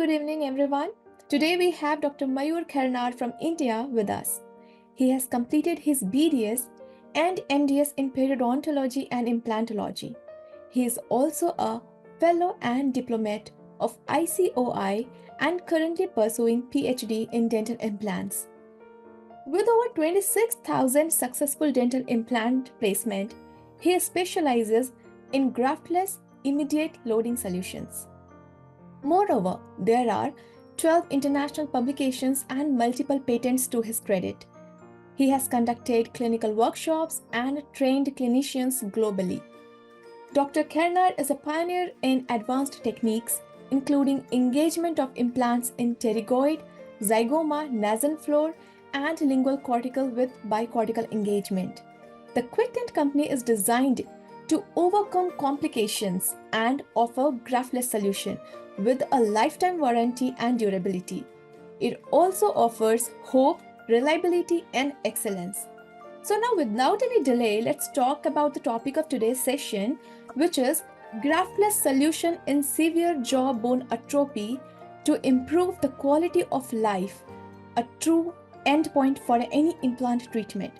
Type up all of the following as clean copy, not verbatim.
good evening everyone. Today we have Dr. Mayur Khairnar from India with us. He has completed his BDS and MDS in periodontology and implantology. He is also a fellow and diplomat of ICOI and currently pursuing PhD in dental implants. With over 26,000 successful dental implant placement, he specializes in graftless immediate loading solutions. Moreover, there are 12 international publications and multiple patents to his credit. He has conducted clinical workshops and trained clinicians globally. Dr. Khairnar is a pioneer in advanced techniques, including engagement of implants in pterygoid, zygoma, nasal floor, and lingual cortical with bicortical engagement. The QuickDent company is designed to overcome complications and offer graftless solution with a lifetime warranty and durability. It also offers hope, reliability, and excellence. So now without any delay, let's talk about the topic of today's session, which is graftless solution in severe jaw bone atrophy to improve the quality of life, a true endpoint for any implant treatment.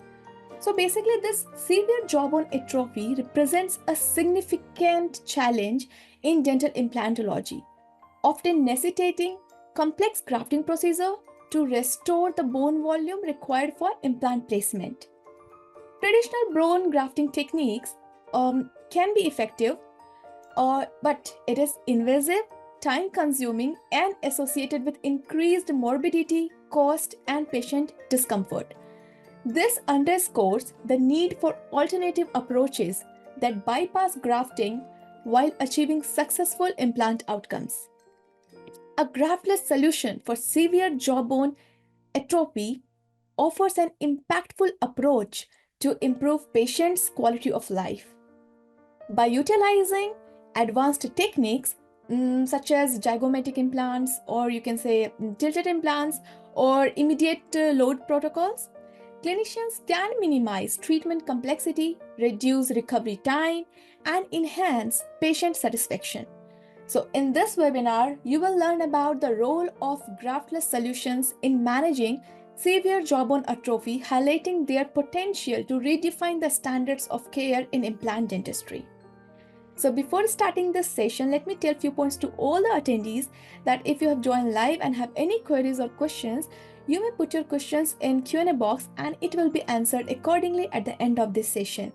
So basically, this severe jawbone atrophy represents a significant challenge in dental implantology, often necessitating complex grafting procedure to restore the bone volume required for implant placement. Traditional bone grafting techniques can be effective, but it is invasive, time-consuming, and associated with increased morbidity, cost, and patient discomfort. This underscores the need for alternative approaches that bypass grafting while achieving successful implant outcomes. A graftless solution for severe jawbone atrophy offers an impactful approach to improve patients' quality of life. By utilizing advanced techniques such as zygomatic implants, or you can say tilted implants, or immediate load protocols, clinicians can minimize treatment complexity, reduce recovery time, and enhance patient satisfaction. So, in this webinar, you will learn about the role of graftless solutions in managing severe jawbone atrophy, highlighting their potential to redefine the standards of care in implant dentistry. So before starting this session, let me tell a few points to all the attendees that if you have joined live and have any queries or questions, you may put your questions in Q&A box and it will be answered accordingly at the end of this session.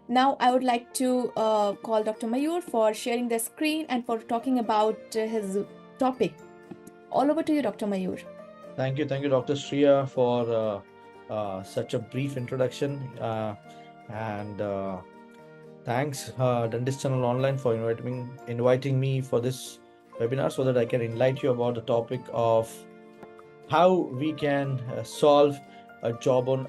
Now I would like to call Dr. Mayur for sharing the screen and for talking about his topic. All over to you, Dr. Mayur. Thank you, Dr. Shriya, for such a brief introduction. Thanks, Dentist Channel Online, for inviting me for this webinar so that I can enlighten you about the topic of how we can solve a jawbone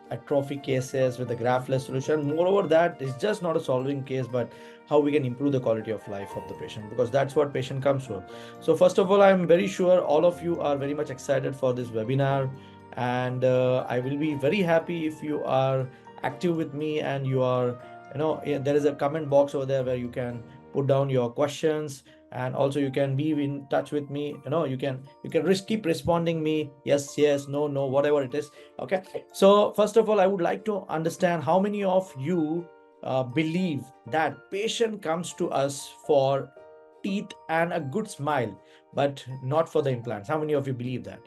atrophy cases with a graftless solution. Moreover, that is just not a solving case, but how we can improve the quality of life of the patient, because that's what patient comes for. So first of all, I'm very sure all of you are very much excited for this webinar, and I will be very happy if you are active with me and you are, there is a comment box over there where you can put down your questions, and also you can be in touch with me. You can keep responding me yes, no, whatever it is. Okay, so first of all, I would like to understand how many of you believe that patient comes to us for teeth and a good smile, but not for the implants. How many of you believe that?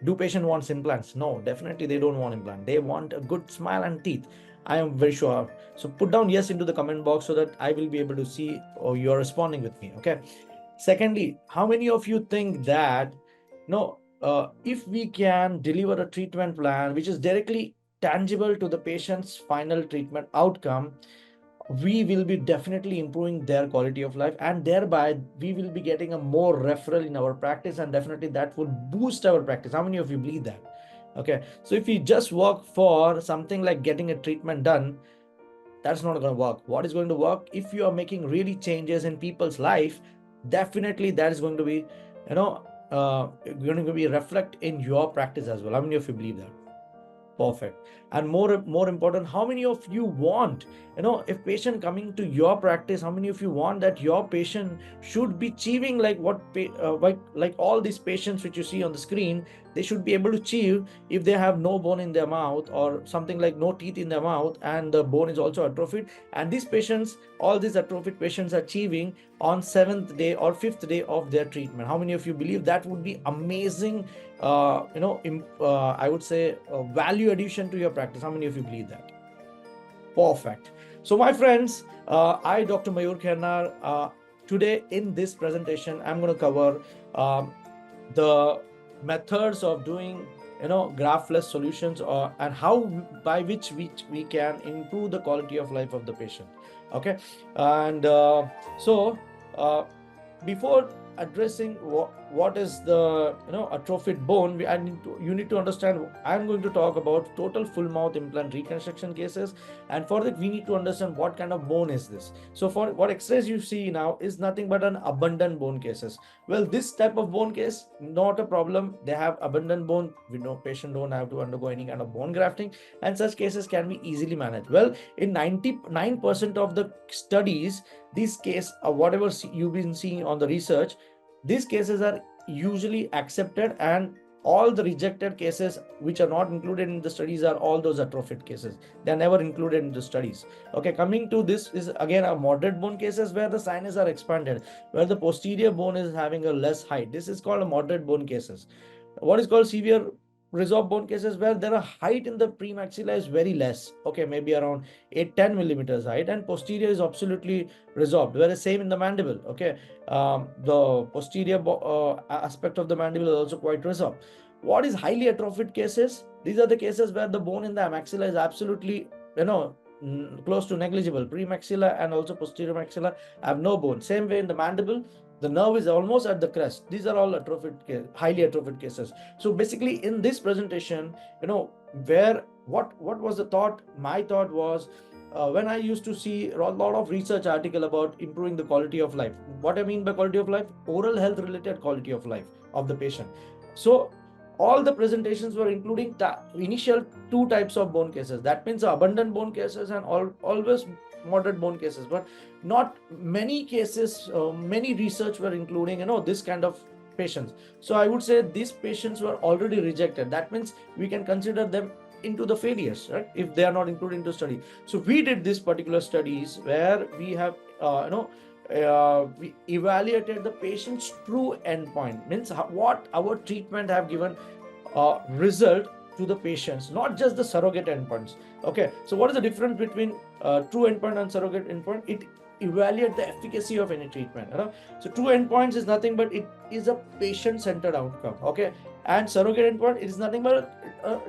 Do patient wants implants? No, definitely they don't want implant. They want a good smile and teeth. I am very sure. So put down yes into the comment box so that I will be able to see or you're responding with me. Okay. Secondly, how many of you think that if we can deliver a treatment plan which is directly tangible to the patient's final treatment outcome, we will be definitely improving their quality of life, and thereby we will be getting a more referral in our practice, and definitely that will boost our practice. How many of you believe that? Okay, so if we just work for something like getting a treatment done, that's not going to work. What is going to work? If you are making really changes in people's life, definitely that is going to be going to be reflect in your practice as well. How many of you believe that? Perfect. And more important, how many of you want, if patient coming to your practice, how many of you want that your patient should be achieving like like all these patients which you see on the screen, they should be able to achieve if they have no bone in their mouth or something like no teeth in their mouth and the bone is also atrophied, and these patients, all these atrophied patients are achieving on 7th day or 5th day of their treatment. How many of you believe that would be amazing, I would say value addition to your practice? How many of you believe that? Perfect. So my friends, I, Dr. Mayur Khairnar, today in this presentation, I'm going to cover the methods of doing graftless solutions, and how by which we can improve the quality of life of the patient. Okay, and so before addressing what is the atrophied bone, you need to understand. I'm going to talk about total full mouth implant reconstruction cases, and for that we need to understand what kind of bone is this. So for what x-rays you see now is nothing but an abundant bone cases. Well, this type of bone case, not a problem. They have abundant bone. We know patient don't have to undergo any kind of bone grafting, and such cases can be easily managed. Well, in 99% of the studies, these cases, whatever you've been seeing on the research, these cases are usually accepted, and all the rejected cases which are not included in the studies are all those atrophied cases. They are never included in the studies. Okay, coming to this is again a moderate bone cases where the sinus are expanded, where the posterior bone is having a less height. This is called a moderate bone cases. What is called severe resorb bone cases, where there are height in the premaxilla is very less, okay, maybe around 8-10 millimeters height, and posterior is absolutely resorbed, whereas same in the mandible. Okay, the posterior aspect of the mandible is also quite resorbed. What is highly atrophied cases? These are the cases where the bone in the maxilla is absolutely close to negligible. Premaxilla and also posterior maxilla have no bone. Same way in the mandible, the nerve is almost at the crest. These are all highly atrophied cases. So basically in this presentation, what was the thought? My thought was, when I used to see a lot of research article about improving the quality of life. What I mean by quality of life, oral health related quality of life of the patient. So all the presentations were including initial two types of bone cases. That means abundant bone cases and always moderate bone cases, but not many cases, many research were including this kind of patients. So I would say these patients were already rejected. That means we can consider them into the failures, right, if they are not included into study. So we did this particular studies where we have we evaluated the patient's true endpoint, means what our treatment have given result to the patients, not just the surrogate endpoints. Okay, so what is the difference between true endpoint and surrogate endpoint? It evaluate the efficacy of any treatment. So true endpoints is nothing but it is a patient-centered outcome. Okay, and surrogate endpoint is nothing but a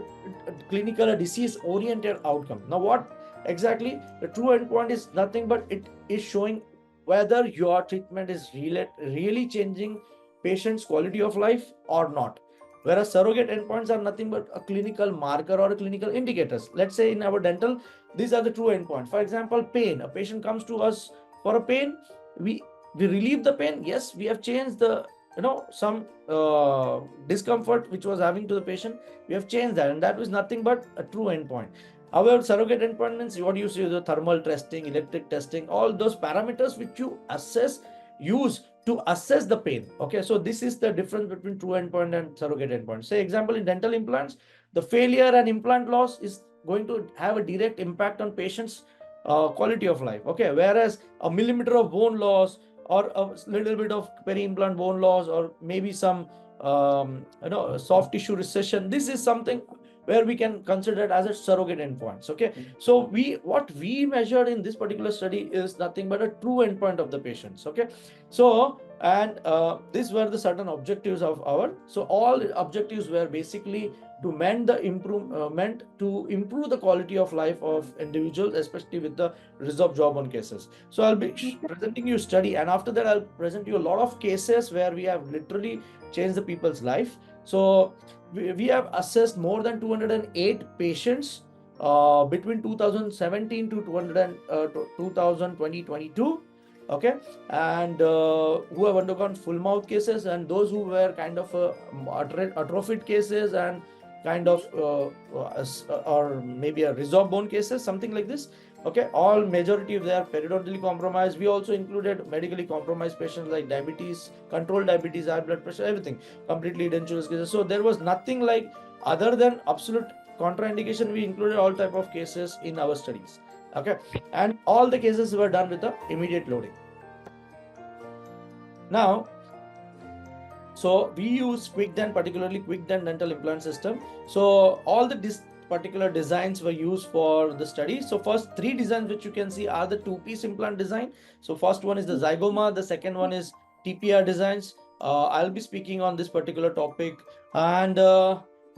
clinical, a disease-oriented outcome. Now, what exactly the true endpoint is? Nothing but it is showing whether your treatment is really changing patient's quality of life or not. Whereas surrogate endpoints are nothing but a clinical marker or a clinical indicators. Let's say in our dental, these are the true endpoints. For example, pain. A patient comes to us for a pain. We relieve the pain. Yes, we have changed the some discomfort which was having to the patient. We have changed that, and that was nothing but a true endpoint. However, surrogate endpoint means what you see, the thermal testing, electric testing, all those parameters which you use to assess the pain. Okay, so this is the difference between true endpoint and surrogate endpoint. Say example in dental implants, the failure and implant loss is going to have a direct impact on patients' quality of life. Okay, whereas a millimeter of bone loss or a little bit of peri-implant bone loss or maybe some soft tissue recession, this is something where we can consider it as a surrogate endpoints. Okay, so what we measured in this particular study is nothing but a true endpoint of the patients. Okay, so and these were the certain objectives of our. So all objectives were basically to meant to improve the quality of life of individuals, especially with the resolved jawbone cases. So I'll be presenting you study, and after that I'll present you a lot of cases where we have literally changed the people's life. So we have assessed more than 208 patients between 2017 to 2022. Okay, and who have undergone full mouth cases, and those who were kind of atrophied cases and kind of or maybe a resorb bone cases, something like this. Okay, all majority of they are periodontally compromised. We also included medically compromised patients like diabetes, controlled diabetes, high blood pressure, everything, completely dentures cases. So there was nothing like other than absolute contraindication. We included all type of cases in our studies. Okay, and all the cases were done with the immediate loading. Now, so we use QuickDent, particularly QuickDent dental implant system. So all the particular designs were used for the study. So first three designs which you can see are the two-piece implant design. So first one is the zygoma, the second one is TPR designs. I'll be speaking on this particular topic, and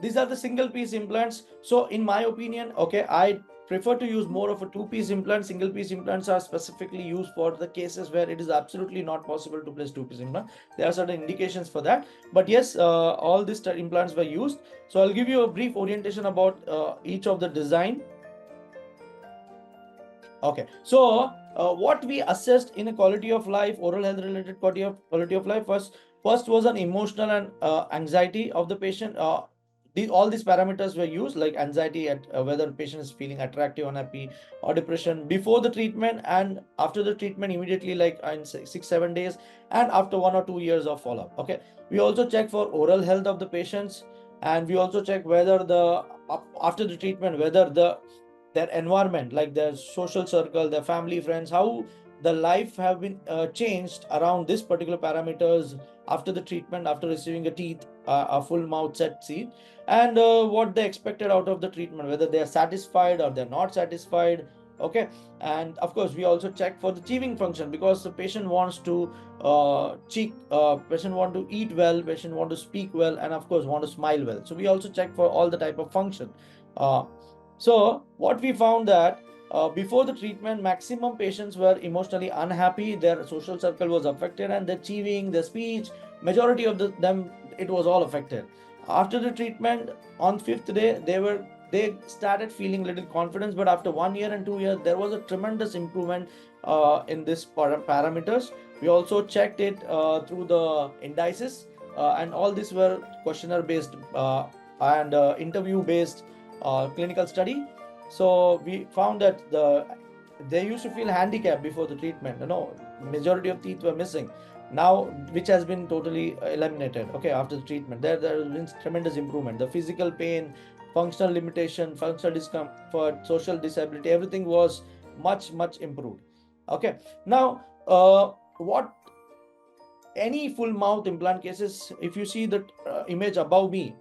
these are the single piece implants. So in my opinion, okay, I prefer to use more of a two-piece implant. Single piece implants are specifically used for the cases where it is absolutely not possible to place two-piece implant. There are certain indications for that, but yes, all these implants were used. So I'll give you a brief orientation about each of the design. Okay, so what we assessed in a quality of life, oral health related quality of life, first was an emotional and anxiety of the patient. All these parameters were used, like anxiety at whether the patient is feeling attractive, unhappy, or depression before the treatment and after the treatment, immediately, like in 6-7 days, and after 1 or 2 years of follow-up. Okay, we also check for oral health of the patients, and we also check whether after the treatment, whether their environment, like their social circle, their family, friends, how the life have been changed around this particular parameters after the treatment, after receiving a full mouth set teeth, and what they expected out of the treatment, whether they are satisfied or they're not satisfied. Okay, and of course we also check for the chewing function, because the patient wants to patient want to eat well, patient want to speak well, and of course want to smile well. So we also check for all the type of function. So what we found that before the treatment, maximum patients were emotionally unhappy, their social circle was affected, and their chewing, their speech, majority of them, it was all affected. After the treatment, on fifth day, they started feeling little confidence, but after 1 year and 2 years, there was a tremendous improvement in this parameters. We also checked it through the indices, and all these were questionnaire based and interview based clinical study. So we found that they used to feel handicapped before the treatment. Majority of teeth were missing. Now, which has been totally eliminated. Okay, after the treatment, there has been tremendous improvement. The physical pain, functional limitation, functional discomfort, social disability, everything was much improved. Okay, now what any full mouth implant cases, if you see the image above me,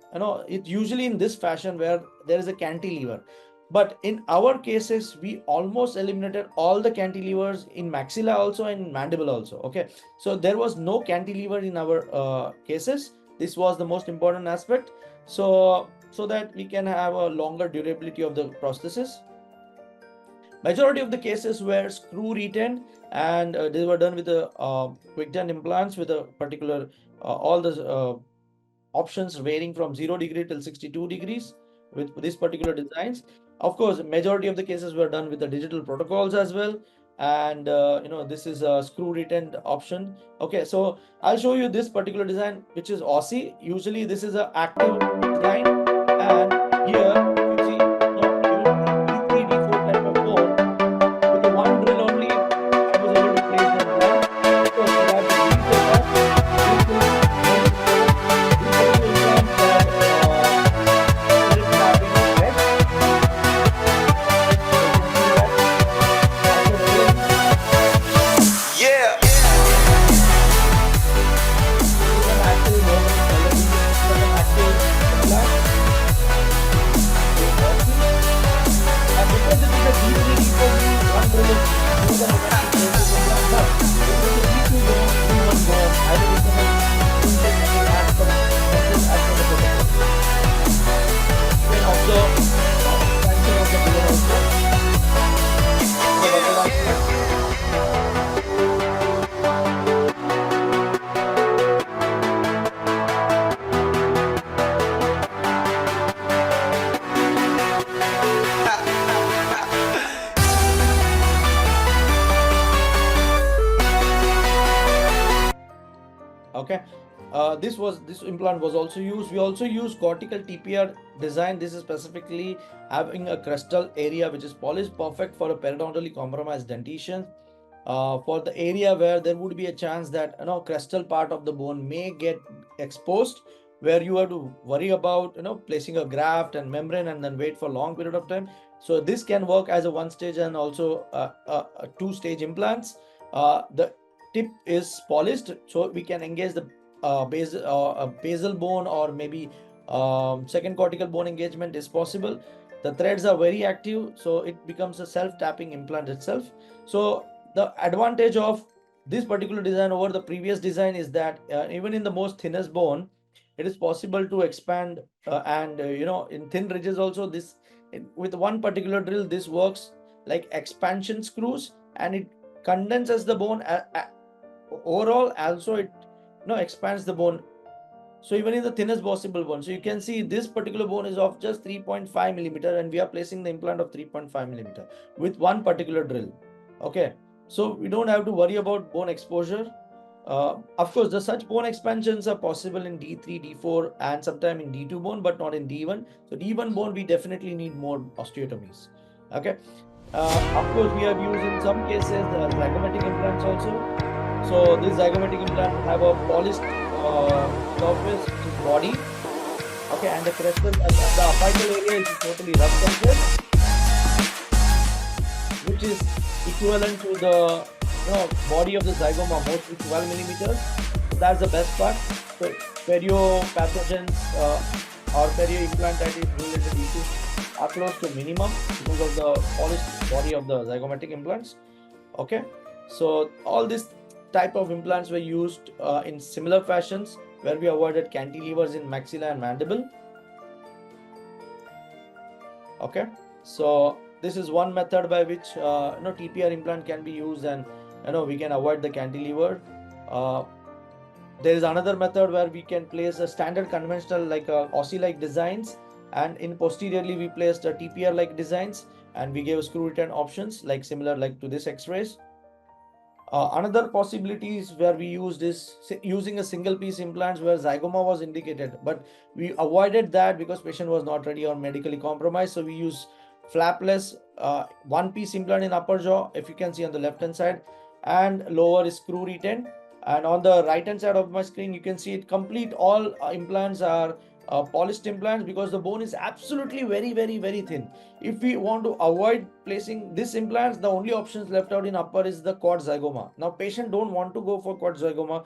it's usually in this fashion where there is a cantilever, but in our cases we almost eliminated all the cantilevers in maxilla also and in mandible also. Okay, so there was no cantilever in our cases. This was the most important aspect, so that we can have a longer durability of the prosthesis. Majority of the cases were screw retained, and they were done with the QuickDent implants with a particular all the options varying from 0 degree till 62 degrees with these particular designs. Of course, majority of the cases were done with the digital protocols as well, and this is a screw retained option. Okay, so I'll show you this particular design, which is Aussie. Usually this is an active design, and here you see even 3D4 type of bone with the one drill only, I was able to place the implant. Of course, we have to reset that. This is this particular implant that currently have been wet. Yeah. This is an active bone. This is an active implant. And because it is a D3 D4 one drill is more than enough to place this implant. But if it is a D2 bone, D1 bone, I will recommend implementing as per the protocol. You can observe expansion of the bone also. Okay, This implant was also used. We also use cortical TPR design. This is specifically having a crestal area which is polished, perfect for a periodontally compromised dentition. For the area where there would be a chance that crestal part of the bone may get exposed, where you have to worry about placing a graft and membrane and then wait for a long period of time. So this can work as a one stage and also a two stage implants. The tip is polished, so we can engage the basal bone, or maybe second cortical bone engagement is possible. The threads are very active, so it becomes a self-tapping implant itself. So the advantage of this particular design over the previous design is that even in the most thinnest bone, it is possible to expand, and in thin ridges also, with one particular drill, this works like expansion screws, and it condenses the bone overall. Also, it expands the bone, so even in the thinnest possible bone. So you can see this particular bone is of just 3.5 millimeter, and we are placing the implant of 3.5 millimeter with one particular drill. Okay, so we don't have to worry about bone exposure. Of course, the such bone expansions are possible in D3, D4, and sometime in D2 bone, but not in D1. So D1 bone, we definitely need more osteotomies. Okay. Of course, we have used in some cases zygomatic implants also. So this zygomatic implant have a polished surface, which is body. Okay, and the crestal, the apical area is totally rough surface, which is equivalent to the body of the zygoma, mostly 12 millimeters. So that's the best part. So perio-pathogens or perio-implantitis related issues are close to minimum because of the polished body of the zygomatic implants. Okay, so all these type of implants were used in similar fashions, where we avoided cantilevers in maxilla and mandible. Okay, so this is one method by which TPR implant can be used, and we can avoid the cantilever. There is another method where we can place a standard conventional like Aussie-like designs, and in posteriorly we placed a TPR-like designs, and we gave screw return options like similar like to this X-rays. Another possibility is where we used is using a single piece implants where zygoma was indicated, but we avoided that because patient was not ready or medically compromised. So we use flapless one piece implant in upper jaw, if you can see on the left hand side, and lower is screw retained. And on the right hand side of my screen, you can see it complete. All implants are polished implants because the bone is absolutely very, very, very thin. If we want to avoid placing this implants, the only options left out in upper is the quad zygoma. Now patient don't want to go for quad zygoma,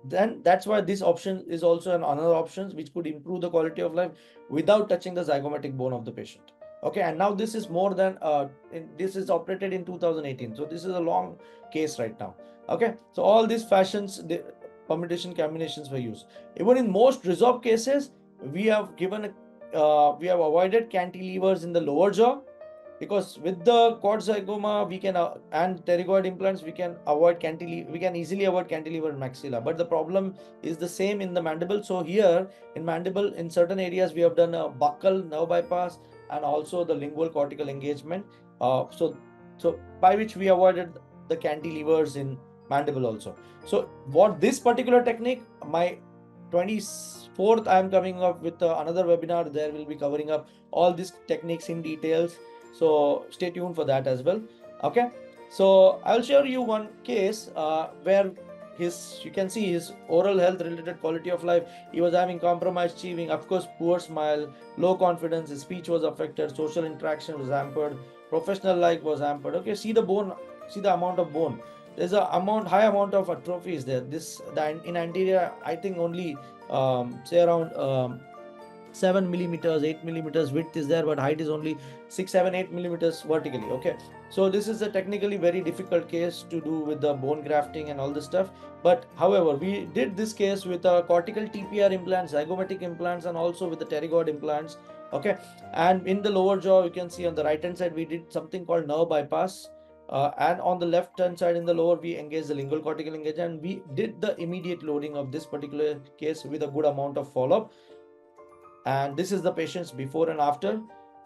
then that's why this option is also another option which could improve the quality of life without touching the zygomatic bone of the patient. Okay, and now this is more than this is operated in 2018, so this is a long case right now. Okay, so all these fashions, the permutation combinations were used. Even in most resolved cases, we have given we have avoided cantilevers in the lower jaw, because with the quad zygoma we can and pterygoid implants we can easily avoid cantilever in maxilla. But the problem is the same in the mandible. So here in mandible, in certain areas we have done a buccal nerve bypass and also the lingual cortical engagement, so by which we avoided the cantilevers in mandible also. So what this particular technique, my 24th, I am coming up with another webinar. There will be covering up all these techniques in details, so stay tuned for that as well. Okay, so I'll show you one case where you can see his oral health related quality of life. He was having compromised chewing, of course poor smile, low confidence, his speech was affected, social interaction was hampered, professional life was hampered. Okay, see the bone, see the amount of bone. There's a high amount of atrophy is there. In anterior, I think only say around 7 millimeters, 8 millimeters width is there, but height is only 6, 7, 8 millimeters vertically. Okay, so this is a technically very difficult case to do with the bone grafting and all this stuff. But however, we did this case with a cortical TPR implants, zygomatic implants, and also with the pterygoid implants. Okay, and in the lower jaw, you can see on the right hand side, we did something called nerve bypass. And on the left hand side in the lower, we engaged the lingual cortical engagement, and we did the immediate loading of this particular case with a good amount of follow-up. And this is the patient's before and after,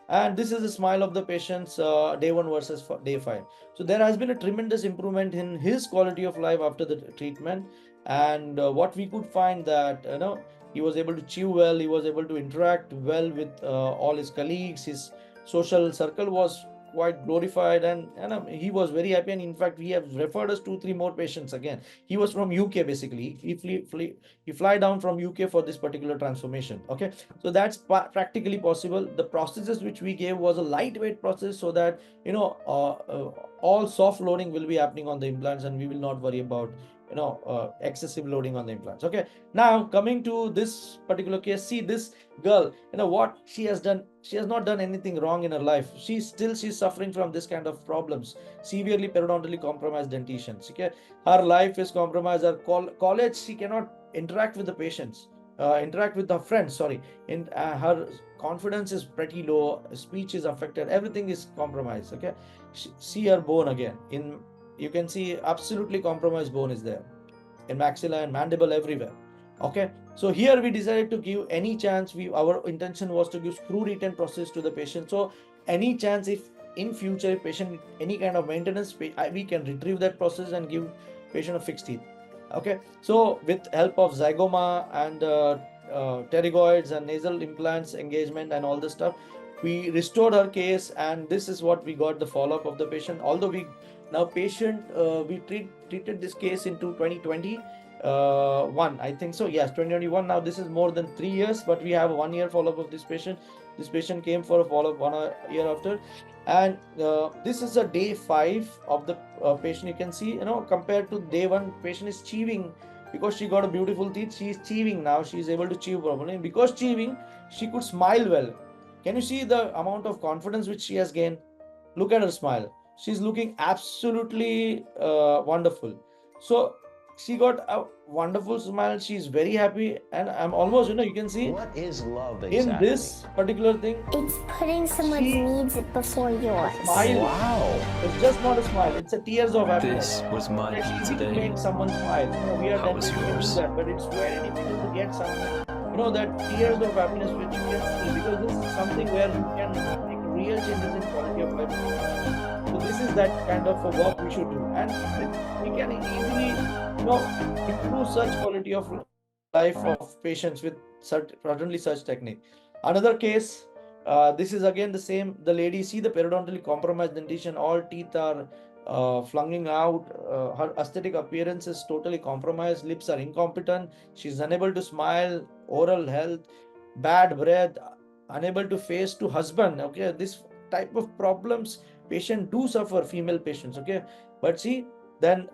and this is the smile of the patient's day 1 versus day 5. So there has been a tremendous improvement in his quality of life after the treatment. And what we could find that, he was able to chew well, he was able to interact well with all his colleagues, his social circle was quite glorified, and he was very happy. And in fact, we have referred us 2 3 more patients again. He was from UK basically. He fly down from UK for this particular transformation. Okay, so that's practically possible. The processes which we gave was a lightweight process, so that all soft loading will be happening on the implants, and we will not worry about excessive loading on the implants. Okay, now coming to this particular case, see this girl, what she has done. She has not done anything wrong in her life. She's suffering from this kind of problems, severely periodontally compromised dentition. Okay, her life is compromised. Her college, she cannot interact with the patients, interact with the friends, sorry. In her confidence is pretty low, speech is affected, everything is compromised. Okay, see her bone again. You can see absolutely compromised bone is there in maxilla and mandible, everywhere. Okay, so here we decided to give any chance. Our intention was to give screw retain process to the patient. So any chance, if in future if patient any kind of maintenance, we can retrieve that process and give patient a fixed teeth. Okay, so with help of zygoma and pterygoids and nasal implants engagement and all this stuff, we restored her case, and this is what we got the follow-up of the patient. Although we now patient we treated this case into 2020 one, I think so. Yes, 2021. Now this is more than 3 years, but we have a 1 year follow-up of this patient. This patient came for a follow-up 1 year after, and this is a day 5 of the patient. You can see, compared to day 1, patient is chewing because she got a beautiful teeth. She is chewing now. She is able to chew properly. And because chewing, she could smile well. Can you see the amount of confidence which she has gained? Look at her smile. She's looking absolutely wonderful. So she got a wonderful smile. She's very happy, and I'm almost, you can see What is love in exactly? this particular thing. It's putting someone's She needs before yours. smile. Wow. It's just not a smile. It's a tears of happiness. This was my It's beat easy to today. make someone smile. We are How was dentists, we can do yours? that, but it's very difficult to get someone. That tears of happiness which you can see, because this is something where you can make real changes in quality of life. So this is that kind of a work we should do, and we can easily, improve such quality of life of patients with certainly such technique. Another case, this is again the same. The lady, see the periodontally compromised dentition, all teeth are flunging out. Her aesthetic appearance is totally compromised. Lips are incompetent. She's unable to smile. Oral health, bad breath, unable to face to husband. Okay, this type of problems patient do suffer. Female patients. Okay, but see, then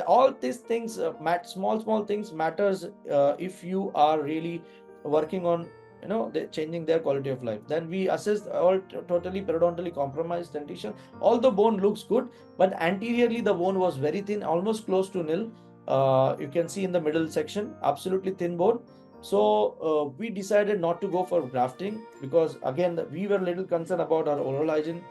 all these things, small things matters if you are really working on changing their quality of life. Then we assess all totally periodontally compromised dentition. All the bone looks good, but anteriorly the bone was very thin, almost close to nil. You can see in the middle section, absolutely thin bone. So we decided not to go for grafting, because again we were a little concerned about our oral hygiene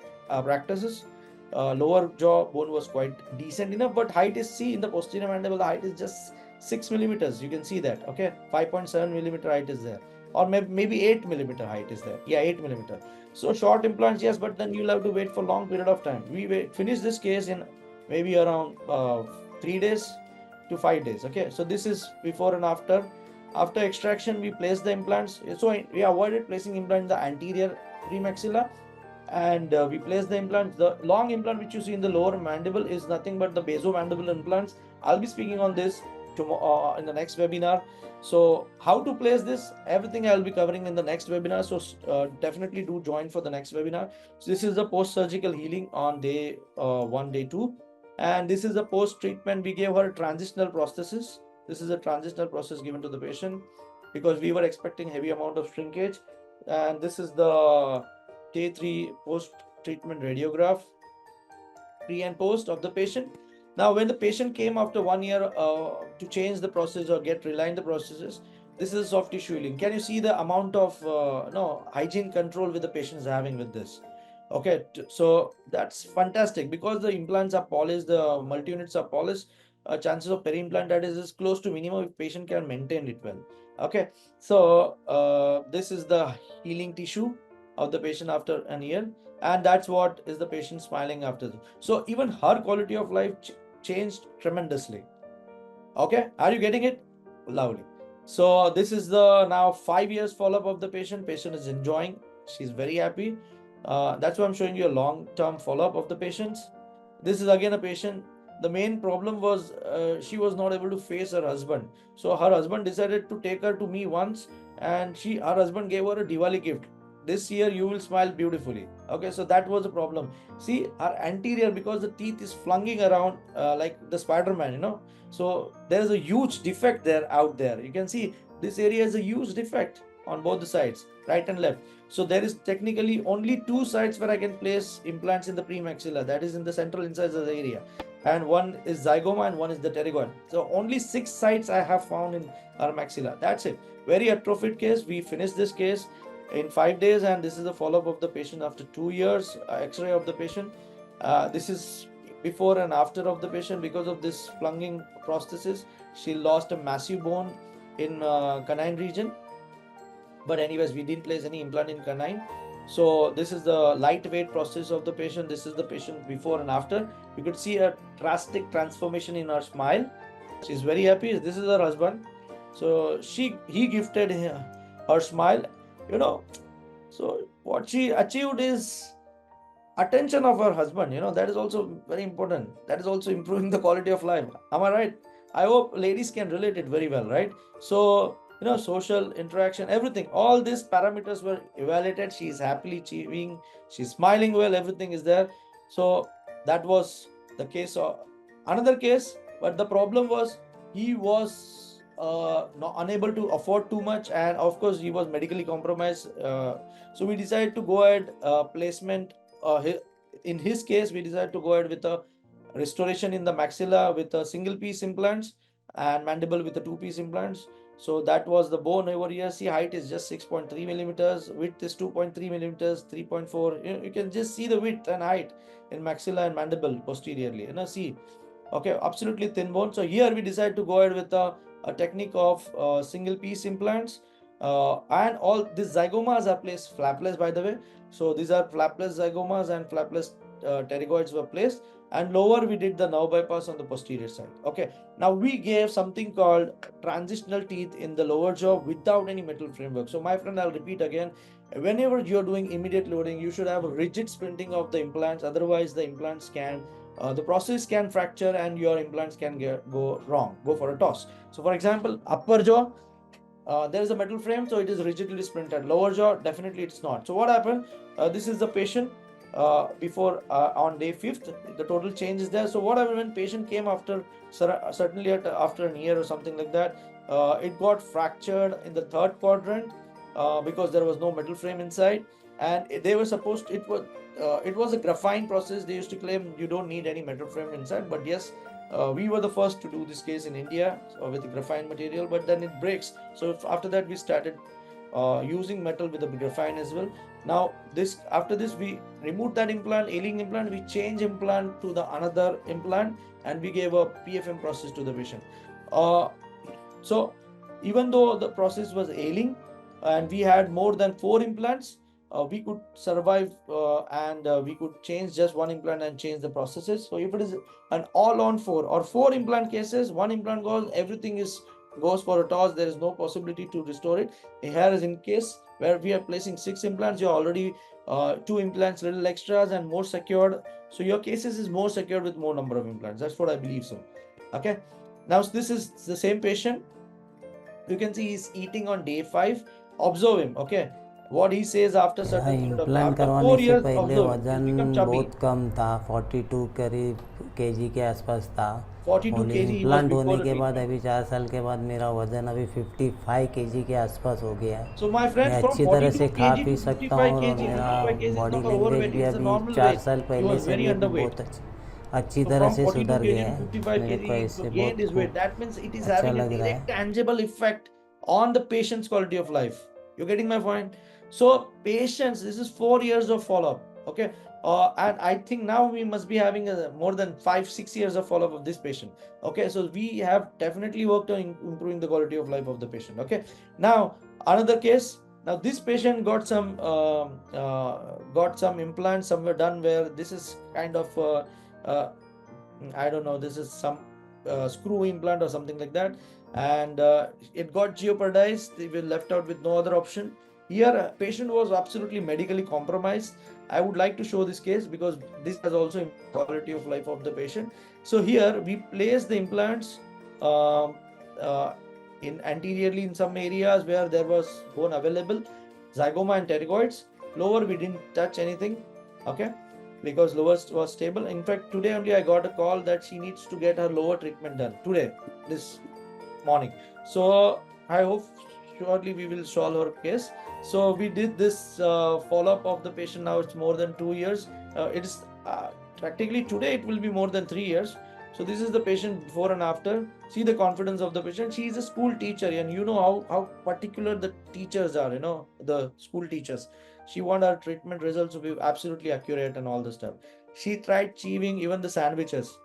practices. Lower jaw bone was quite decent enough, but height is, see in the posterior mandible, the height is just 6 millimeters. You can see that. Okay, 5.7 millimeter height is there, or maybe 8 millimeter height is there. Yeah, 8 millimeter. So short implants, yes, but then you'll have to wait for long period of time. We finish this case in maybe around 3 days to 5 days. Okay, so this is before and after. After extraction, we place the implants. So we avoided placing implant in the anterior premaxilla, and we place the implants. The long implant which you see in the lower mandible is nothing but the basomandibular implants. I'll be speaking on this tomorrow in the next webinar. So how to place this, everything I'll be covering in the next webinar. So definitely do join for the next webinar. So this is the post-surgical healing on day 1, day 2, and this is the post-treatment. We gave her transitional prosthesis. This is a transitional process given to the patient because we were expecting heavy amount of shrinkage, and this is the day 3 post-treatment radiograph, pre and post of the patient. Now, when the patient came after 1 year to change the process or get reline the processes, this is soft tissue healing. Can you see the amount of hygiene control with the patients having with this? Okay, so that's fantastic because the implants are polished, the multi-units are polished. Chances of peri-implantitis is close to minimum if patient can maintain it well. Okay, so this is the healing tissue of the patient after an year, and that's what is the patient smiling after. So even her quality of life changed tremendously. Okay, are you getting it? Lovely. So this is the now 5 years follow-up of the patient. Patient is enjoying. She's very happy. That's why I'm showing you a long-term follow-up of the patients. This is again a patient. The main problem was she was not able to face her husband. So her husband decided to take her to me once, and her husband gave her a Diwali gift. This year you will smile beautifully. Okay, so that was a problem. See, her anterior, because the teeth is flunging around like the Spider-Man, so there is a huge defect there out there. You can see this area is a huge defect on both the sides, right and left. So there is technically only two sides where I can place implants in the premaxilla, that is in the central incisors area, and one is zygoma and one is the pterygoid. So only 6 sites I have found in our maxilla. That's it. Very atrophied case. We finished this case in 5 days, and this is the follow-up of the patient after 2 years. X-ray of the patient. This is before and after of the patient. Because of this plunging prosthesis, she lost a massive bone in canine region, but anyways, we didn't place any implant in canine. So this is the lightweight process of the patient. This is the patient before and after. You could see a drastic transformation in her smile. She's very happy. This is her husband. So he gifted her smile, you know so what she achieved is attention of her husband. That is also very important. That is also improving the quality of life. Am I right? I hope ladies can relate it very well, right? So social interaction, everything, all these parameters were evaluated. She is happily achieving, she's smiling well, everything is there. So that was the case of another case. But the problem was he was not unable to afford too much, and of course he was medically compromised. So we decided to go ahead placement. In his case, we decided to go ahead with a restoration in the maxilla with a single piece implants and mandible with a 2-piece implants. So that was the bone over here. See, height is just 6.3 millimeters, width is 2.3 millimeters, 3.4. You can just see the width and height in maxilla and mandible posteriorly. See, okay, absolutely thin bone. So here we decided to go ahead with a technique of single piece implants, and all these zygomas are placed flapless, by the way. So these are flapless zygomas, and flapless pterygoids were placed, and lower we did the nerve bypass on the posterior side. Okay, now we gave something called transitional teeth in the lower jaw without any metal framework. So my friend, I'll repeat again, whenever you're doing immediate loading, you should have a rigid splinting of the implants. Otherwise the implants can the process can fracture and your implants can go wrong, go for a toss. So for example, upper jaw, there is a metal frame, so it is rigidly splintered. Lower jaw, definitely it's not. So what happened? This is the patient before on day 5th. The total change is there. So what happened when patient came after, certainly after a year or something like that, it got fractured in the 3rd quadrant because there was no metal frame inside, and they were supposed it was a graphene process. They used to claim you don't need any metal frame inside, but yes, we were the first to do this case in India with the graphene material, but then it breaks. So after that we started using metal with the graphene as well. Now after this we removed that implant, ailing implant, we changed implant to the another implant, and we gave a PFM process to the patient. So even though the process was ailing and we had more than 4 implants, we could survive, and we could change just one implant and change the processes. So if it is an all on 4 or 4 implant cases, one implant goes, everything goes for a toss. There is no possibility to restore it. Here is in case where we are placing 6 implants, you're already 2 implants, little extras and more secured. So your cases is more secured with more number of implants. That's what I believe so. Okay, now this is the same patient. You can see he's eating on day 5. Observe him. Okay, what he says after certain period of implant after करवाने 4 से years, पहले observe him. He's become वज़न chubby. बहुत कम था, 42 करीब KG के आसपास था. 42 और kg he was implant before होने the के बाद treatment. अभी 4 साल के बाद मेरा वज़न अभी 55 केजी के आसपास हो गया है. So my मैं friend, from अच्छी तरह 42 से खा kg पी to सकता 55 हूँ, और kg, मेरा 55 kg is body not language overweight. भी It's a अभी normal 4 weight. साल He पहले was से very भी अभी underweight. बहुत अच्छी So तरह from से 42 सुधर kg गया to है. 55 मेरे को kg इससे gained बहुत his weight. That means it is अच्छा having a लग रहा direct है. tangible effect on the patient's quality of life. You're getting my point? So patients, this is 4 years of follow-up. Okay, and I think now we must be having more than 5-6 years of follow-up of this patient. Okay, so we have definitely worked on improving the quality of life of the patient. Okay, now another case. Now this patient got some implants somewhere done, where this is kind of I don't know, this is some screw implant or something like that, and it got jeopardized. They were left out with no other option. Here, a patient was absolutely medically compromised. I would like to show this case because this has also improved quality of life of the patient. So here we place the implants um, uh, in anteriorly in some areas where there was bone available, zygoma and pterygoids. Lower we didn't touch anything, okay, because lower was stable. In fact, today only I got a call that she needs to get her lower treatment done today, this morning. So I hope surely we will solve her case. So we did this follow-up of the patient. Now it's more than 2 years. It is practically today it will be more than 3 years. So this is the patient before and after. See the confidence of the patient. She is a school teacher, and you know how particular the teachers are, you know, the school teachers. She want her treatment results to be absolutely accurate and all the stuff. She tried achieving even the sandwiches,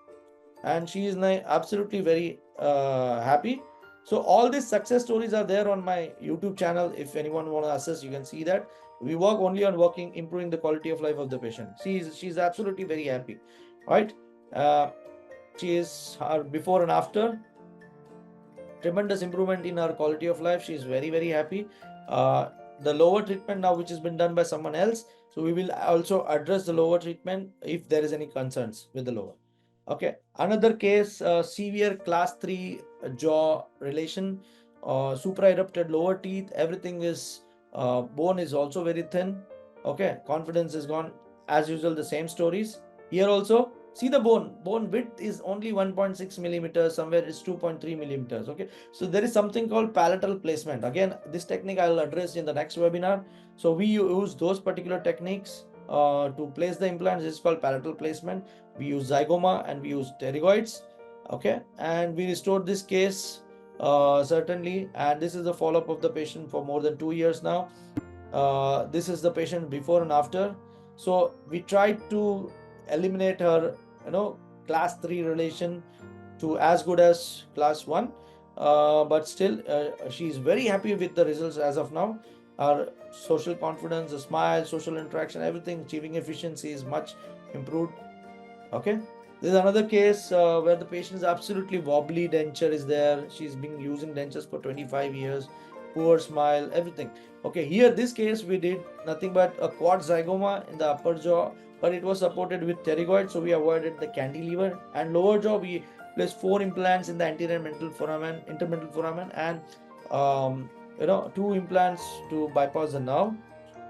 and she is absolutely very happy. So all these success stories are there on my YouTube channel. If anyone want to access, you can see that. We work only on improving the quality of life of the patient. She's absolutely very happy, right? She is her before and after, tremendous improvement in her quality of life. She is very happy. The lower treatment now, which has been done by someone else, so we will also address the lower treatment if there is any concerns with the lower. Okay, another case, severe class 3 jaw relation, supra erupted lower teeth, everything is bone is also very thin. Okay, confidence is gone. As usual, the same stories here also. See the bone width is only 1.6 millimeters, somewhere it's 2.3 millimeters. Okay, so there is something called palatal placement. Again, this technique I will address in the next webinar. So we use those particular techniques to place the implants. This is called palatal placement. We use zygoma and we use pterygoids. Okay, and we restored this case certainly, and this is the follow-up of the patient for more than 2 years now. This is the patient before and after. So we tried to eliminate her, you know, class 3 relation to as good as class 1, but still she is very happy with the results as of now. Our social confidence, the smile, social interaction, everything, achieving efficiency is much improved. Okay, this is another case where the patient is absolutely wobbly, denture is there. She's been using dentures for 25 years, poor smile, everything. Okay, here this case we did nothing but a quad zygoma in the upper jaw, but it was supported with pterygoid, so we avoided the cantilever. And lower jaw we placed 4 implants in the anterior intermental foramen, and 2 implants to bypass the nerve.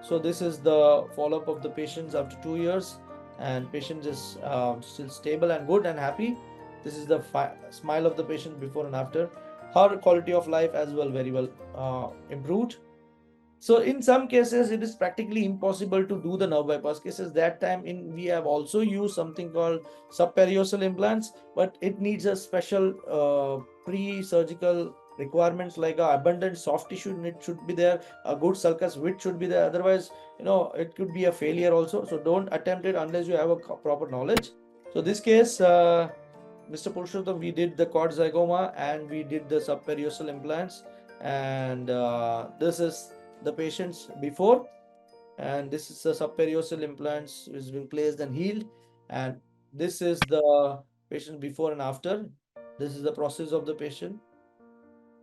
So this is the follow-up of the patients after 2 years, and patient is still stable and good and happy. This is the smile of the patient before and after. Her quality of life as well very well improved. So in some cases it is practically impossible to do the nerve bypass cases. That time we have also used something called subperiosteal implants, but it needs a special pre-surgical requirements, like abundant soft tissue should be there, a good sulcus width should be there. Otherwise, it could be a failure also. So don't attempt it unless you have a proper knowledge. So this case, Mr. Purushottam, we did the quad zygoma and we did the subperiosteal implants, and this is the patients before, and this is the subperiosteal implants which has been placed and healed, and this is the patient before and after. This is the process of the patient.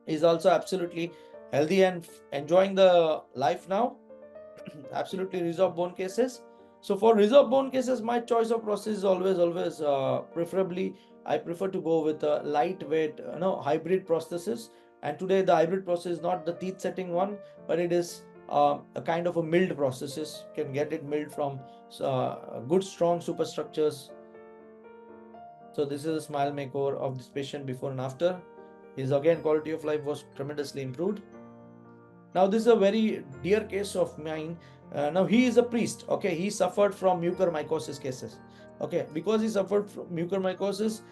Is also absolutely healthy and enjoying the life now. Absolutely resolved bone cases. So for resolved bone cases, my choice of process is always preferably I prefer to go with a lightweight, hybrid prosthesis. And today the hybrid process is not the teeth setting one, but it is a kind of a milled prosthesis. You can get it milled from good strong superstructures. So this is a smile makeover of this patient before and after. His again quality of life was tremendously improved. Now this is a very dear case of mine. Now he is a priest. Okay, he suffered from mucormycosis cases. Okay, because he suffered from mucormycosis,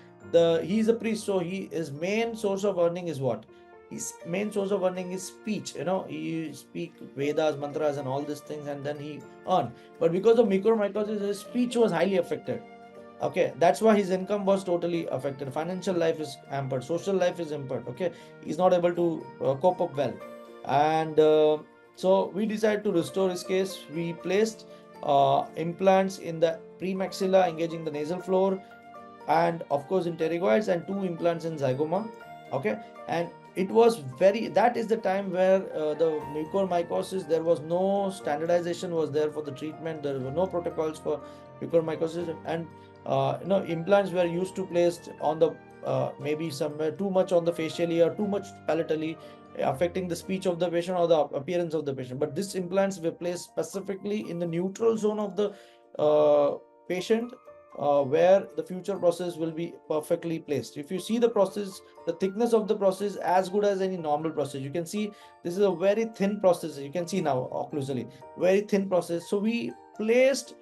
he is a priest, so his main source of earning is what? His main source of earning is speech. He speak Vedas, mantras, and all these things, and then he earn. But because of mucormycosis, his speech was highly affected. Okay, that's why his income was totally affected. Financial life is hampered, social life is hampered. Okay, he's not able to cope up well, and so we decided to restore his case. We placed implants in the premaxilla engaging the nasal floor. and of course in pterygoids, and 2 implants in zygoma. Okay, and it was very, that is the time where the mucormycosis, there was no standardization was there for the treatment, there were no protocols for mucormycosis, and implants were used to placed on the maybe somewhere too much on the facially or too much palatally, affecting the speech of the patient or the appearance of the patient. But these implants were placed specifically in the neutral zone of the patient, where the future process will be perfectly placed. If you see the process, the thickness of the process as good as any normal process. You can see this is a very thin process. You can see now occlusally, very thin process. So we placed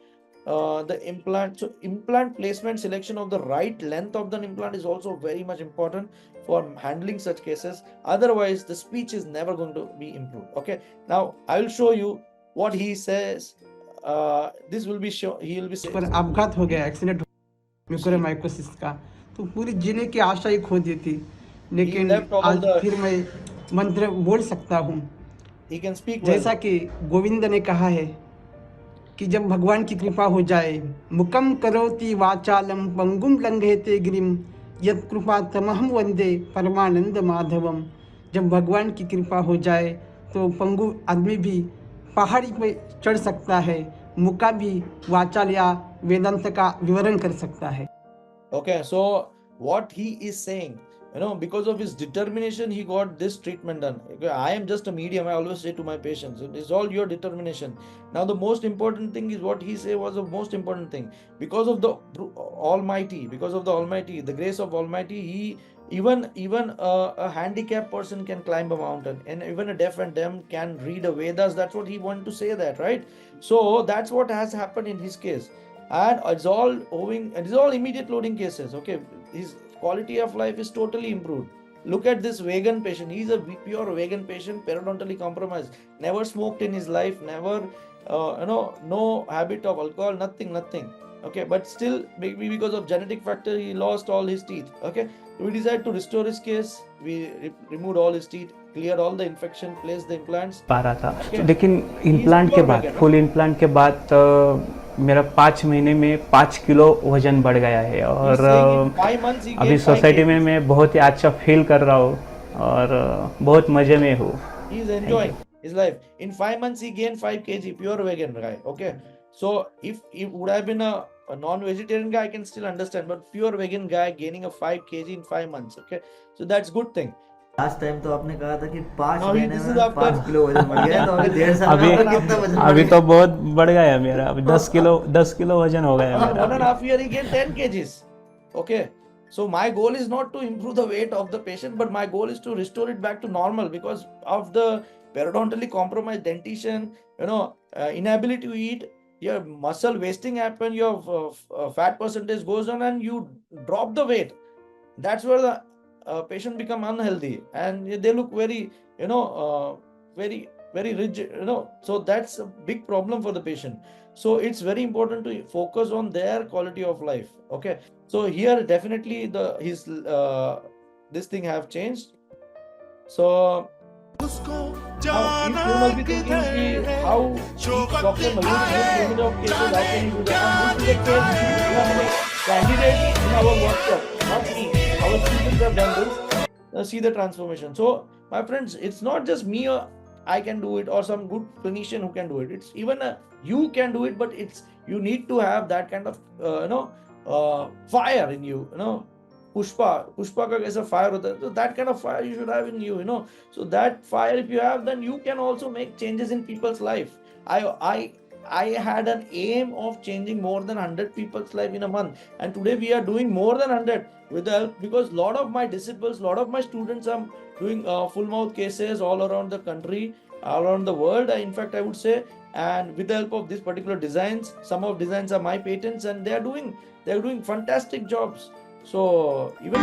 the implant. So implant placement, selection of the right length of the implant is also very much important for handling such cases. Otherwise, the speech is never going to be improved. Okay, now I will show you what he says. This will be show. He will be पर saying. आपघात हो गया, accident See, mucormycosis का, तो पूरी जीने की आशा ही खो दी थी। he लेकिन left all आज the. फिर मैं मंत्र बोल सकता हूँ। He can speak well. जैसा कि गोविंद ने कहा है कि जब भगवान की कृपा हो जाए, मुकम करोति वाचालम पंगुम लंघयते गिरिम यत् कृपा तमहम वंदे परमानंद माधवम। जब भगवान की कृपा हो जाए तो पंगु आदमी भी पहाड़ी पे चढ़ सकता है, मुका भी वाचाल या वेदांत का विवरण कर सकता है। Okay, so what he is saying, because of his determination, he got this treatment done. Okay, I am just a medium. I always say to my patients, it's all your determination. Now, the most important thing is what he said was the most important thing. Because of the Almighty, the grace of Almighty, he even a handicapped person can climb a mountain, and even a deaf and dumb can read a Vedas. That's what he wanted to say, that right. So that's what has happened in his case, and it's all immediate loading cases. Okay, his quality of life is totally improved. Look at this vegan patient. He's a pure vegan patient, periodontally compromised, never smoked in his life, never no habit of alcohol, nothing. Okay, but still maybe because of genetic factor he lost all his teeth. Okay, so we decided to restore his case. We removed all his teeth, cleared all the infection, placed the implants. पा रहा था। Okay, लेकिन he is implant के pure बाद, vegan. Full implant के बाद मेरा 5 महीने में 5 किलो वजन बढ़ गया है, He's और saying in 5 months he अभी gained 5 सोसाइटी में kgs. मैं बहुत ही अच्छा फील कर रहा हूँ और बहुत मज़े में हूँ। He is enjoying his life. In 5 months he gained 5 kg, pure vegan guy. Okay, so if would have been a non-vegetarian guy, I can still understand, but pure vegan guy gaining a 5 kg in 5 months. Okay, so that's good thing. Last time तो आपने कहा था कि 5 Now महीने this में is after 5 kilo वजन बढ़ गया, तो अभी 1.5 साल में अभी आपका कितना वजन बढ़ अभी गया? तो बहुत बढ़ गया है मेरा, अभी 10 किलो वजन हो गया है मेरा 1.5 year he gained 10 kgs. Okay, so my goal is not to improve the weight of the patient, but my goal is to restore it back to normal because of the periodontally compromised dentition, inability to eat, your muscle wasting happen, your fat percentage goes down, and you drop the weight. That's where the patient become unhealthy, and they look very, very very rigid, so that's a big problem for the patient. So it's very important to focus on their quality of life. Okay, so here definitely his this thing have changed. So now if you must be thinking how Dr. Mayur gives limit of cases, how can he do that? And this is the case we have many candidates in our workshop, not me. Our students have done this. See the transformation. So my friends, it's not just me or I can do it, or some good clinician who can do it. It's even you can do it, but you need to have that kind of fire in you. Pushpa का कैसा fire होता है, so that kind of fire you should have in you. So that fire if you have, then you can also make changes in people's life. I had an aim of changing more than 100 people's life in a month, and today we are doing more than 100 with the help, because a lot of my disciples, a lot of my students are doing full mouth cases all around the country, all around the world, in fact I would say. And with the help of these particular designs, some of designs are my patents, and they're doing fantastic jobs. So even I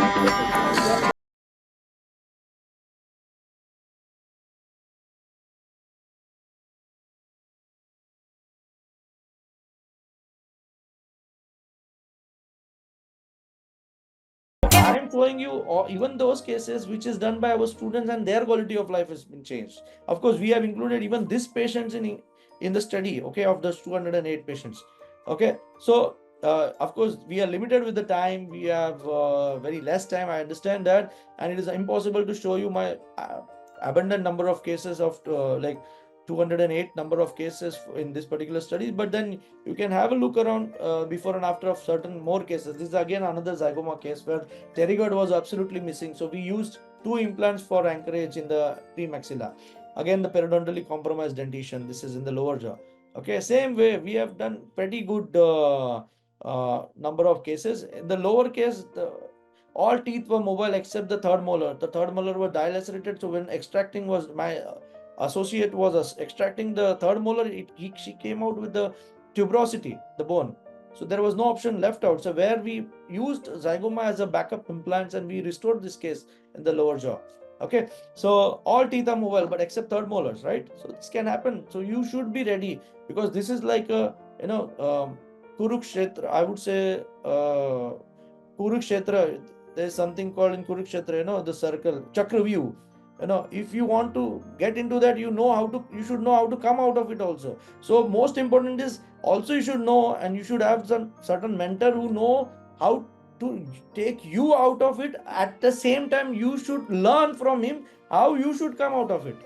am showing you even those cases which is done by our students, and their quality of life has been changed. Of course, we have included even these patients in the study, okay, of those 208 patients. Okay, so of course, we are limited with the time. We have very less time. I understand that, and it is impossible to show you my abundant number of cases of like 208 number of cases in this particular study. But then you can have a look around before and after of certain more cases. This is again another zygoma case where pterygoid was absolutely missing. So we used 2 implants for anchorage in the premaxilla. Again, the periodontally compromised dentition. This is in the lower jaw. Okay, same way we have done pretty good number of cases. In the lower case, all teeth were mobile except the third molar. The third molar were dilacerated, so when extracting was my associate was extracting the third molar, she came out with the tuberosity, the bone. So there was no option left out. So where we used zygoma as a backup implants and we restored this case in the lower jaw. Okay, so all teeth are mobile, but except third molars, right? So this can happen. So you should be ready, because this is like a Kurukshetra. I would say Kurukshetra. There's something called in Kurukshetra, the circle, Chakra view. If you want to get into that, you should know how to come out of it also. So most important is also you should know, and you should have some certain mentor who know how to take you out of it. At the same time, you should learn from him how you should come out of it.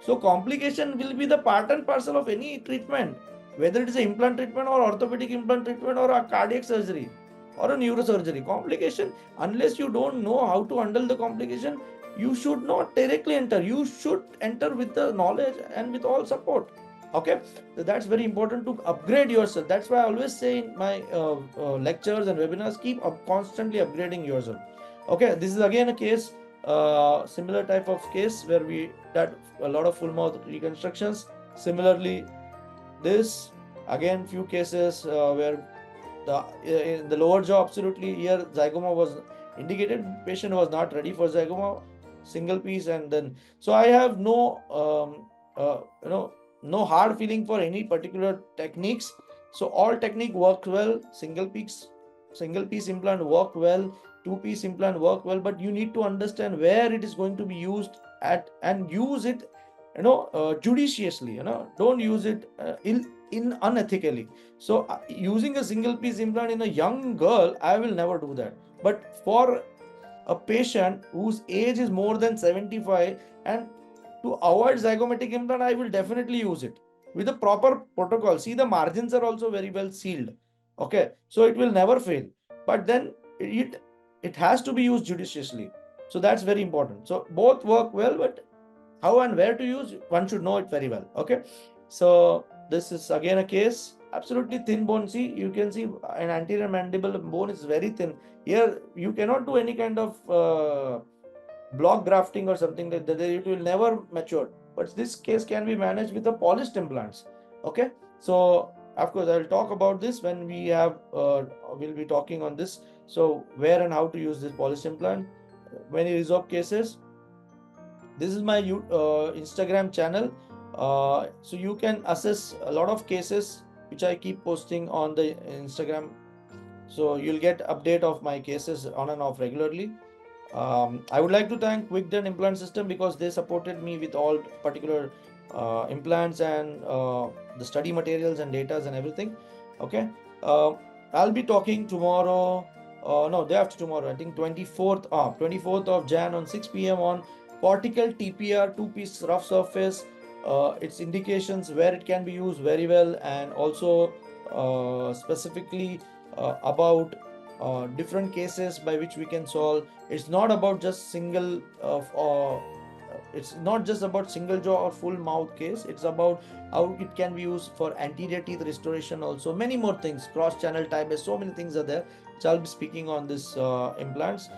So complication will be the part and parcel of any treatment, whether it is an implant treatment or orthopedic implant treatment or a cardiac surgery or a neurosurgery. Complication, unless you don't know how to handle the complication, you should not directly enter. You should enter with the knowledge and with all support. Okay, so that's very important to upgrade yourself. That's why I always say in my lectures and webinars, keep constantly upgrading yourself. Okay, this is again a case, similar type of case where we did a lot of full mouth reconstructions. Similarly, this again few cases where in the lower jaw, absolutely here zygoma was indicated. Patient was not ready for zygoma, single piece, and then so I have no hard feeling for any particular techniques. So all technique works well. Single piece implant work well, 2-piece implant work well, but you need to understand where it is going to be used at, and use it judiciously. Don't use it unethically. So using a single piece implant in a young girl, I will never do that. But for a patient whose age is more than 75 and to avoid zygomatic implant, I will definitely use it with a proper protocol. See, the margins are also very well sealed. Okay, so it will never fail. But then it has to be used judiciously. So that's very important. So both work well, but how and where to use, one should know it very well. Okay, so this is again a case, absolutely thin bone. See, you can see an anterior mandible bone is very thin. Here you cannot do any kind of block grafting or something like that. It will never mature. But this case can be managed with the polished implants. Okay, so of course I will talk about this when we have we'll be talking on this. So where and how to use this polished implant, many resolved cases. This is my Instagram channel, so you can assess a lot of cases which I keep posting on the Instagram. So you'll get update of my cases on and off regularly. I would like to thank QuickDent Implant System because they supported me with all particular implants and the study materials and datas and everything. Okay, I'll be talking tomorrow. No, day after tomorrow. I think 24th of Jan on 6 p.m. on cortical TPR 2-piece rough surface. Its indications, where it can be used very well, and also specifically about different cases by which we can solve. It's not about just single it's not just about single jaw or full mouth case. It's about how it can be used for anterior teeth restoration, also many more things, cross channel type, so many things are there which I'll be speaking on this implants.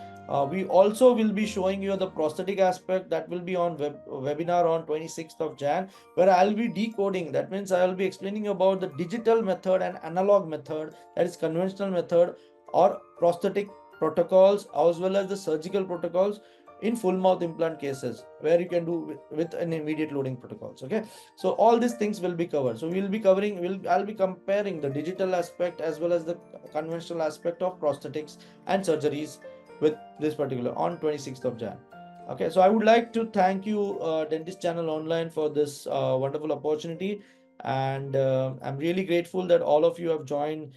We also will be showing you the prosthetic aspect. That will be on webinar on 26th of Jan, where I'll be decoding. That means I will be explaining about the digital method and analog method, that is conventional method or prosthetic protocols, as well as the surgical protocols in full mouth implant cases, where you can do with an immediate loading protocols. Okay, so all these things will be covered. So I'll be comparing the digital aspect as well as the conventional aspect of prosthetics and surgeries with this particular on 26th of Jan. Okay, so I would like to thank you Dentist Channel Online for this wonderful opportunity, and I'm really grateful that all of you have joined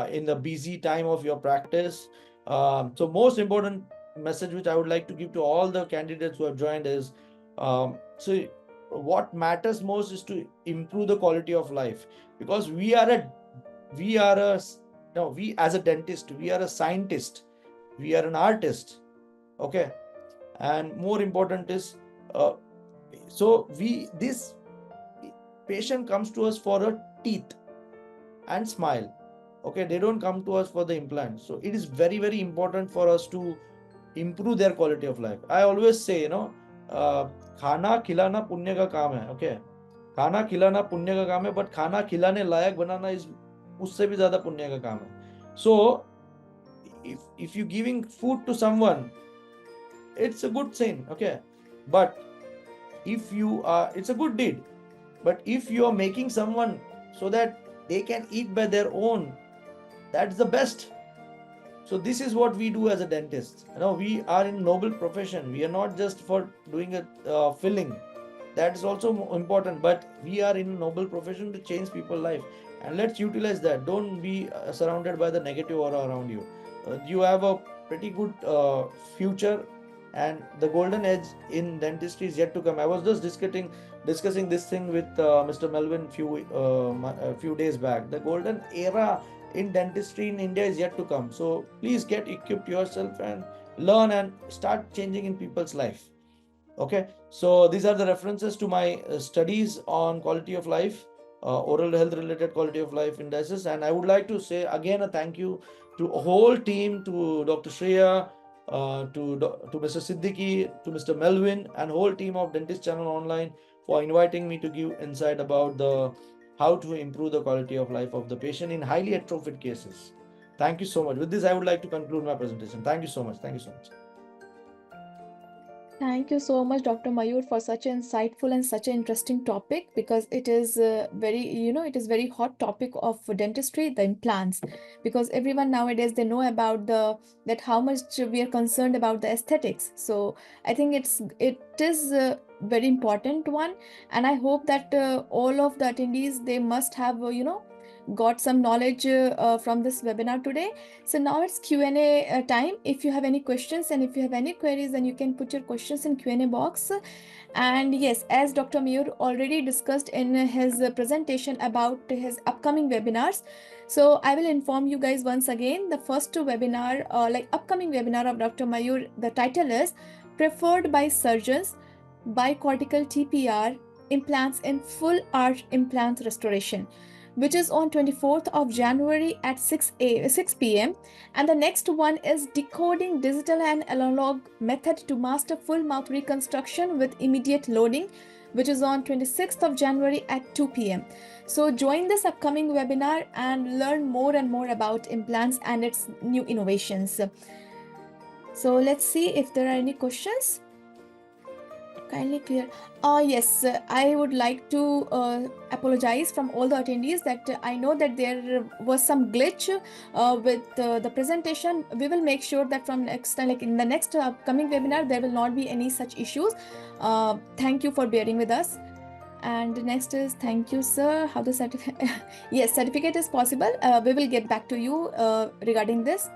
in the busy time of your practice. So most important message which I would like to give to all the candidates who have joined is, so what matters most is to improve the quality of life, because we as a dentist, we are a scientist, we are an artist. Okay. And more important is, so this patient comes to us for a teeth and smile. Okay, they don't come to us for the implant. So it is very, very important for us to improve their quality of life. I always say, खाना खिलाना पुण्य का काम है. Okay, खाना खिलाना पुण्य का काम है, बट खाना खिलाने लायक बनाना इस उससे भी ज्यादा पुण्य का काम है. So if you giving food to someone, it's a good thing. Okay, but if you are, it's a good deed. But if you are making someone so that they can eat by their own, that's the best. So this is what we do as a dentist. We are in noble profession. We are not just for doing a filling. That is also important, but we are in noble profession to change people's life, and let's utilize that. Don't be surrounded by the negative aura around you. You have a pretty good future, and the golden age in dentistry is yet to come. I was just discussing this thing with Mr. Melvin a few days back. The golden era in dentistry in India is yet to come. So please get equipped yourself and learn and start changing in people's life. Okay, so these are the references to my studies on quality of life, oral health related quality of life indices. And I would like to say again a thank you to a whole team, to Dr. Shreya, to Mr. Siddiqui, to Mr. Melvin, and whole team of Dentist Channel Online for inviting me to give insight about the how to improve the quality of life of the patient in highly atrophied cases. Thank you so much. With this, I would like to conclude my presentation. Thank you so much. Thank you so much. Thank you so much, Dr. Mayur, for such an insightful and such an interesting topic, because it is it is very hot topic of dentistry, the implants, because everyone nowadays they know about that how much we are concerned about the aesthetics. So I think it is a very important one, and I hope that all of the attendees they must have got some knowledge from this webinar today. So now it's Q&A time. If you have any questions and if you have any queries, then you can put your questions in Q&A box. And yes, as Dr. Mayur already discussed in his presentation about his upcoming webinars, so I will inform you guys once again. The first webinar, upcoming webinar of Dr. Mayur, the title is Preferred by Surgeons, Bicortical TPR Implants in Full Arch Implant Restoration, which is on 24th of January at 6 p.m. And the next one is Decoding Digital and Analog Method to Master Full Mouth Reconstruction with Immediate Loading, which is on 26th of January at 2 p.m. So join this upcoming webinar and learn more and more about implants and its new innovations. So let's see if there are any questions. Kindly clear. Yes, I would like to apologize from all the attendees that I know that there was some glitch with the presentation. We will make sure that from next time, like in the next upcoming webinar, there will not be any such issues. Thank you for bearing with us. And next is thank you, sir. How the certificate? Yes, certificate is possible. We will get back to you regarding this.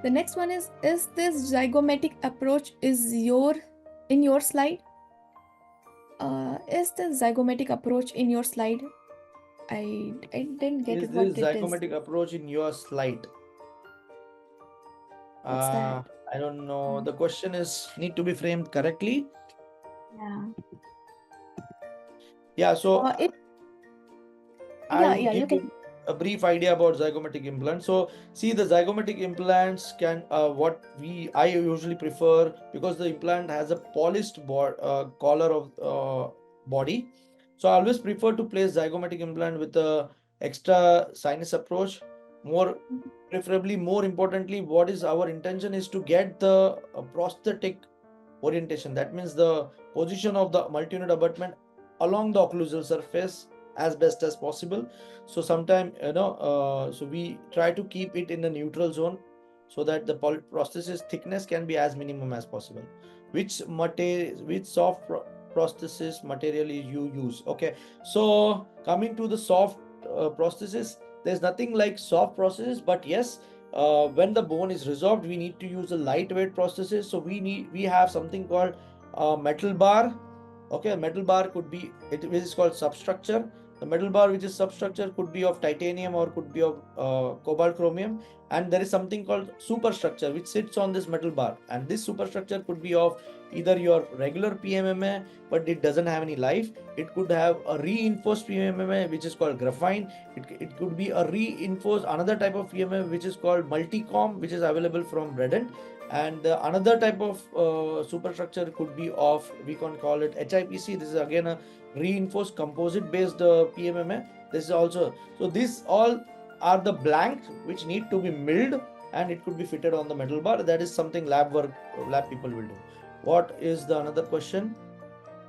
The next one is this zygomatic approach in your slide? Is the zygomatic approach in your slide? I didn't get Is it. What this it is? zygomatic approach in your slide? What's that? I don't know. The question is need to be framed correctly. Yeah. Yeah, so I Yeah, would you give can. you a brief idea about zygomatic implants. So, see, the zygomatic implants can I usually prefer, because the implant has a polished collar of body. So, I always prefer to place zygomatic implant with a extra sinus approach. Preferably, more importantly, what is our intention is to get the prosthetic orientation. That means the position of the multi-unit abutment along the occlusal surface as best as possible. So sometime so we try to keep it in the neutral zone so that the prosthesis thickness can be as minimum as possible. Which soft prosthesis material you use? Okay, so coming to the soft prosthesis, There's nothing like soft processes, but yes, when the bone is resolved, we need to use a lightweight processes. So we have something called metal bar. Okay, a metal bar could be it is called substructure. The metal bar, which is substructure, could be of titanium or could be of cobalt chromium, and there is something called superstructure which sits on this metal bar, and this superstructure could be of either your regular PMMA, but it doesn't have any life. It could have a reinforced PMMA, which is called graphene. It could be a reinforced another type of PMMA, which is called multicom, which is available from Redent. And another type of superstructure could be of, we can call it HIPC. This is again a reinforced composite based PMMA. This is also, so these all are the blanks which need to be milled, and it could be fitted on the metal bar. That is something lab people will do. What is the another question?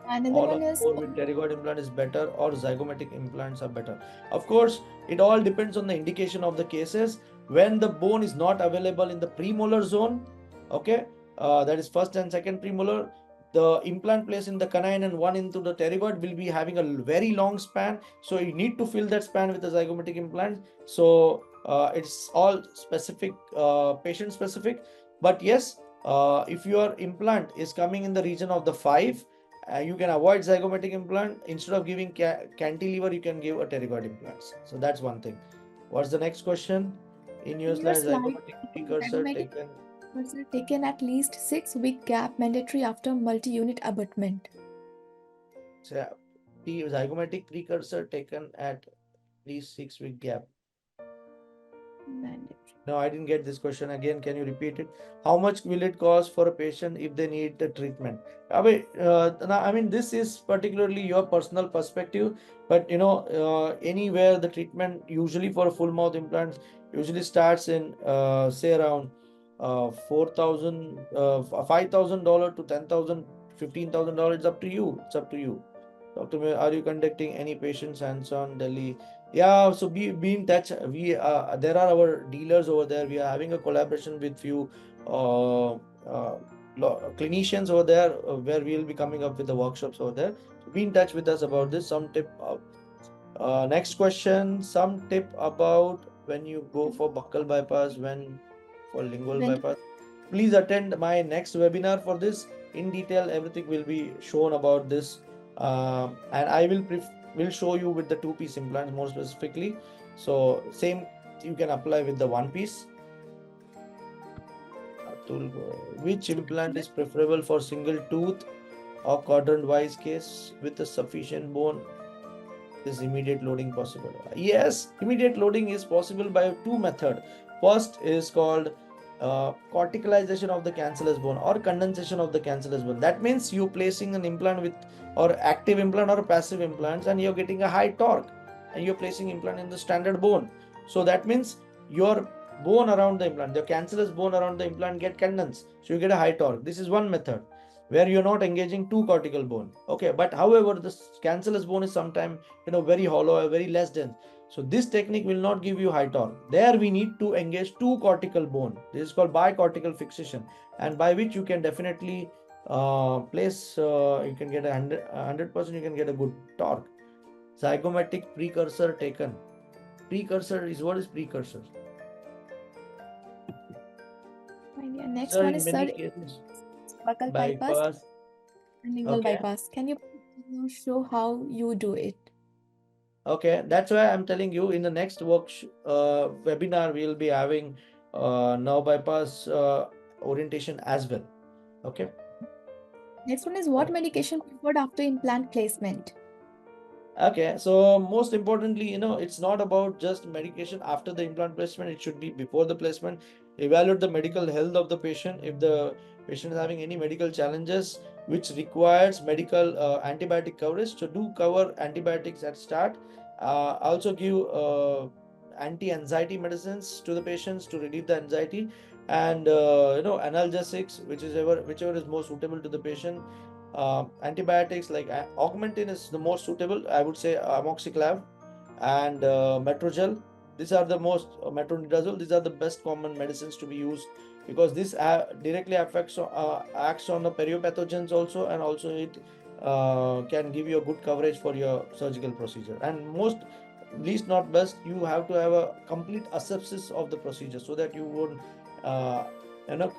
Another All one of is four with pterygoid implant is better or zygomatic implants are better? Of course, it all depends on the indication of the cases. When the bone is not available in the premolar zone, okay, that is first and second premolar, the implant placed in the canine and one into the pterygoid will be having a very long span, so you need to fill that span with a zygomatic implant. So it's all specific, patient specific. But yes, if your implant is coming in the region of the 5, you can avoid zygomatic implant. Instead of giving cantilever, you can give a pterygoid implants. So that's one thing. What's the next question in your in your slide? slide. Zygomatic precursor Zygomatic taken. precursor taken at least 6-week gap mandatory after multi-unit abutment. So, zygomatic precursor taken at least 6-week gap. Mandatory. No, I didn't get this question again. Can you repeat it? How much will it cost for a patient if they need the treatment? I mean, this is particularly your personal perspective, but anywhere the treatment usually for a full mouth implant usually starts in say around 4,000, $5,000 to 10,000, $15,000. It's up to you. It's up to you. Dr. Mayor, are you conducting any patients hands-on Delhi? Yeah, so be in touch. We there are our dealers over there. We are having a collaboration with few uh, uh, clinicians over there, where we will be coming up with the workshops over there. So be in touch with us about this. Some tip. Next question. Some tip about when you go for buccal bypass, when for lingual When bypass. Please attend my next webinar for this. In detail, everything will be shown about this, and I will show you with the two-piece implants more specifically. So same you can apply with the one piece. Which implant is preferable for single tooth or quadrant wise case with a sufficient bone? Is immediate loading possible? Yes, immediate loading is possible by two methods. First is called corticalization of the cancellous bone or condensation of the cancellous bone. That means you placing an implant with or active implant or passive implants, and you're getting a high torque, and you're placing implant in the standard bone. So that means your bone around the implant, the cancellous bone around the implant get condensed, so you get a high torque. This is one method where you're not engaging two cortical bone. Okay, but however, the cancellous bone is sometimes very hollow or very less dense. So this technique will not give you high torque. There we need to engage two cortical bone. This is called bicortical fixation, and by which you can definitely place. You can get 100%. You can get a good torque. Zygomatic precursor taken. Precursor is what is precursor? next Sir, one in is many sir, cases, buccal bypass bypass. and lingual Okay. bypass. Can you show how you do it? Okay, that's why I'm telling you in the next webinar we'll be having nerve bypass orientation as well. Okay. Next one is what medication preferred after implant placement? Okay, so most importantly, it's not about just medication after the implant placement. It should be before the placement. Evaluate the medical health of the patient. If the patient is having any medical challenges which requires medical antibiotic coverage, so do cover antibiotics at start. Also give anti-anxiety medicines to the patients to relieve the anxiety, and analgesics, whichever is more suitable to the patient. Antibiotics like augmentin is the most suitable. I would say amoxiclav and metrogel. These are the most metronidazole. These are the best common medicines to be used, because this directly acts on the periopathogens also, and also it can give you a good coverage for your surgical procedure. And most least not best, you have to have a complete asepsis of the procedure so that you won't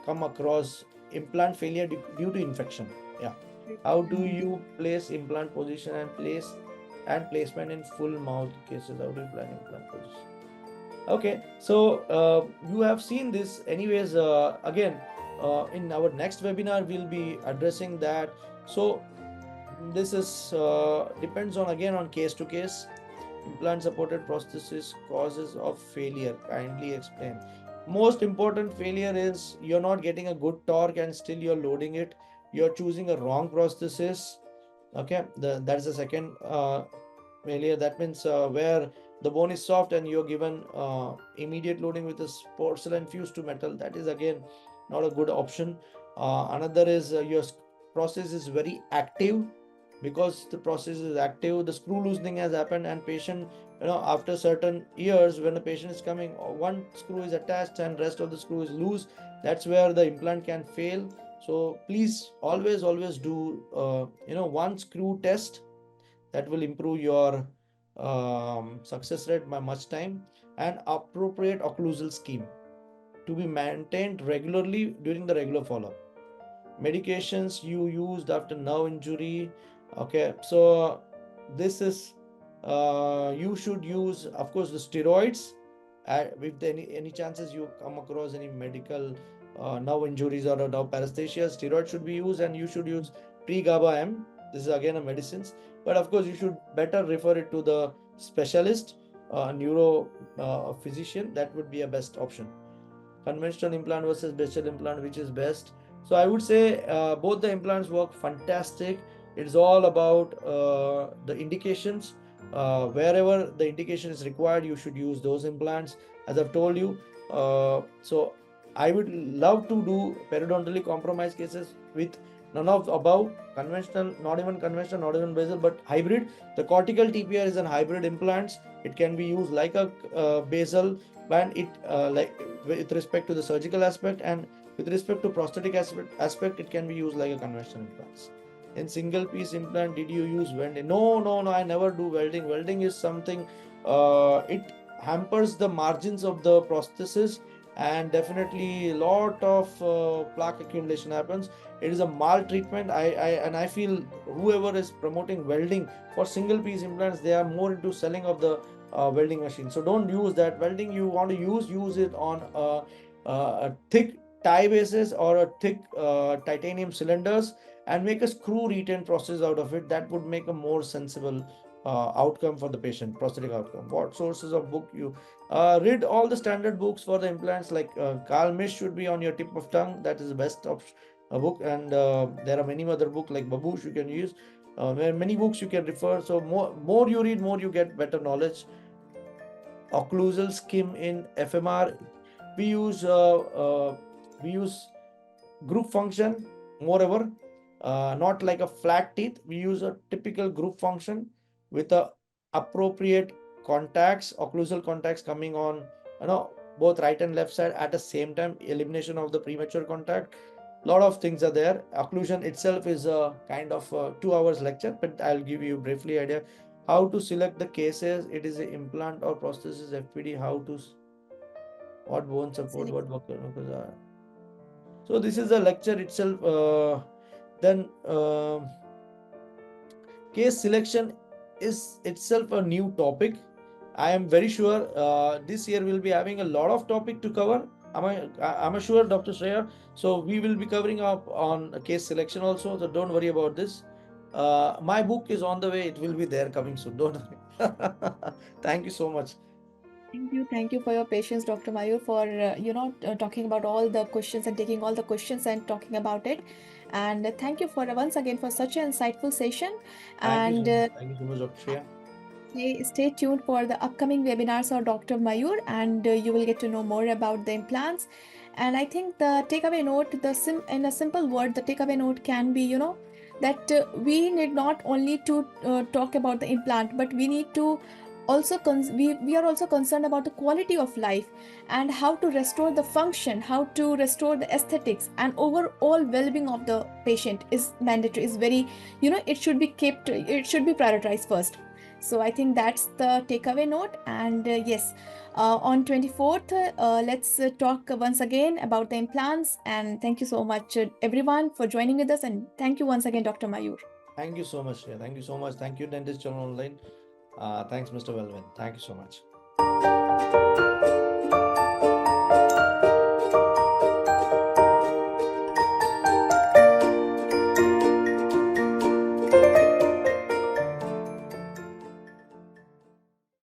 come across implant failure due to infection. Yeah. How do you place implant position and placement in full mouth cases? How do you plan implant position? Okay, so you have seen this anyways. Again, in our next webinar we'll be addressing that. So this is depends on again on case to case. Implant supported prosthesis causes of failure, kindly explain. Most important failure is you're not getting a good torque and still you're loading it, you're choosing a wrong prosthesis. Okay, that is the second failure. That means where the bone is soft and you're given immediate loading with a porcelain fused to metal. That is again not a good option. Another is your process is very active. Because the process is active, the screw loosening has happened, and patient, after certain years, when the patient is coming, one screw is attached and rest of the screw is loose. That's where the implant can fail. So please always do one screw test. That will improve your success rate by much time. And appropriate occlusal scheme to be maintained regularly during the regular follow-up. Medications you used after nerve injury. Okay, so this is you should use, of course, the steroids. If any chances you come across any medical nerve injuries or nerve paresthesia, steroid should be used, and you should use pre-GABA M. This is again a medicines, but of course you should better refer it to the specialist, neuro physician. That would be a best option. Conventional implant versus digital implant, which is best? So I would say both the implants work fantastic. It's all about the indications. Wherever the indication is required, you should use those implants, as I've told you. So I would love to do periodontally compromised cases with none of above. Conventional, not even conventional, not even basal, but hybrid. The cortical TPR is an hybrid implants. It can be used like a basal, and it like with respect to the surgical aspect, and with respect to prosthetic aspect, it can be used like a conventional implants. In single piece implant, did you use welding? No, I never do welding. Welding is something, it hampers the margins of the prosthesis, and definitely a lot of plaque accumulation happens. It is a maltreatment. I feel whoever is promoting welding for single piece implants, they are more into selling of the welding machine. So don't use that. Welding you want to use it on a thick tie basis or a thick titanium cylinders, and make a screw retain process out of it. That would make a more sensible outcome for the patient, prosthetic outcome. What sources of book you read? All the standard books for the implants, like Carl Misch should be on your tip of tongue. That is the best option, book. And there are many other books like Babush you can use. Many books you can refer. So more you read, more you get better knowledge. Occlusal scheme in FMR, we use group function. Moreover, not like a flat teeth, we use a typical group function with a appropriate contacts, occlusal contacts coming on both right and left side at the same time, elimination of the premature contact. Lot of things are there. Occlusion itself is a kind of 2 hours lecture, but I'll give you briefly idea how to select the cases. It is an implant or prosthesis, FPD. How to what bone support, what work. So this is the lecture itself. Then case selection is itself a new topic. I am very sure this year we'll be having a lot of topic to cover. I'm sure, Dr. Shreya. So we will be covering up on case selection also. So don't worry about this. My book is on the way. It will be there coming soon. Don't worry. Thank you so much. Thank you for your patience, Dr. Mayur, for talking about all the questions and taking all the questions and talking about it. And thank you for once again for such an insightful session. Thank And you so much, Dr. Shreya. stay tuned for the upcoming webinars of Dr. Mayur, and you will get to know more about the implants. And I think the takeaway note, in a simple word, the takeaway note can be, that we need not only to talk about the implant, but we need to also we are also concerned about the quality of life and how to restore the function, how to restore the aesthetics, and overall well-being of the patient is mandatory, is very, it should be kept, it should be prioritized first. So I think that's the takeaway note. And yes, on 24th, let's talk once again about the implants. And thank you so much, everyone, for joining with us. And thank you once again, Dr. Mayur. Thank you so much. Yeah, thank you so much. Thank you, Dentist Channel Online. Thanks, Mr. Welvin. Thank you so much.